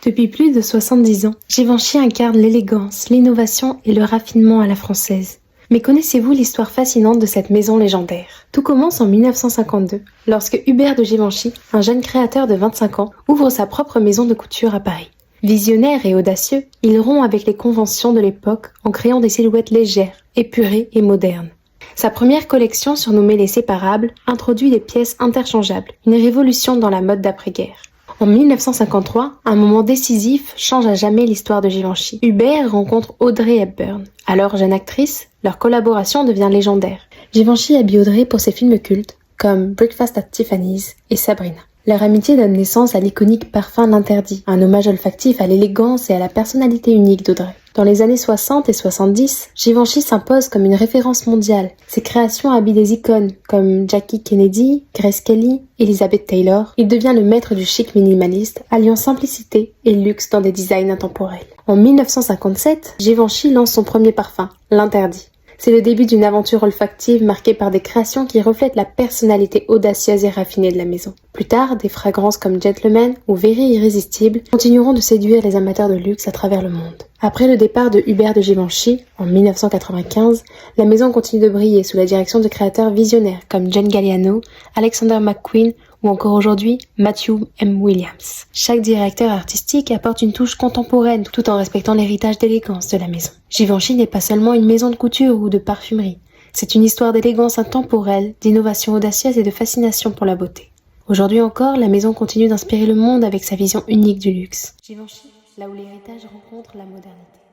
Depuis plus de 70 ans, Givenchy incarne l'élégance, l'innovation et le raffinement à la française. Mais connaissez-vous l'histoire fascinante de cette maison légendaire? Tout commence en 1952, lorsque Hubert de Givenchy, un jeune créateur de 25 ans, ouvre sa propre maison de couture à Paris. Visionnaire et audacieux, il rompt avec les conventions de l'époque en créant des silhouettes légères, épurées et modernes. Sa première collection, surnommée les Séparables, introduit des pièces interchangeables, une révolution dans la mode d'après-guerre. En 1953, un moment décisif change à jamais l'histoire de Givenchy. Hubert rencontre Audrey Hepburn. Alors jeune actrice, leur collaboration devient légendaire. Givenchy habille Audrey pour ses films cultes, comme Breakfast at Tiffany's et Sabrina. Leur amitié donne naissance à l'iconique parfum L'Interdit, un hommage olfactif à l'élégance et à la personnalité unique d'Audrey. Dans les années 60 et 70, Givenchy s'impose comme une référence mondiale. Ses créations habillent des icônes comme Jackie Kennedy, Grace Kelly, Elizabeth Taylor. Il devient le maître du chic minimaliste, alliant simplicité et luxe dans des designs intemporels. En 1957, Givenchy lance son premier parfum, L'Interdit. C'est le début d'une aventure olfactive marquée par des créations qui reflètent la personnalité audacieuse et raffinée de la maison. Plus tard, des fragrances comme Gentleman ou Very Irrésistible continueront de séduire les amateurs de luxe à travers le monde. Après le départ de Hubert de Givenchy, en 1995, la maison continue de briller sous la direction de créateurs visionnaires comme John Galliano, Alexander McQueen ou encore aujourd'hui Matthew M. Williams. Chaque directeur artistique apporte une touche contemporaine tout en respectant l'héritage d'élégance de la maison. Givenchy n'est pas seulement une maison de couture ou de parfumerie, c'est une histoire d'élégance intemporelle, d'innovation audacieuse et de fascination pour la beauté. Aujourd'hui encore, la maison continue d'inspirer le monde avec sa vision unique du luxe. Givenchy, là où l'héritage rencontre la modernité.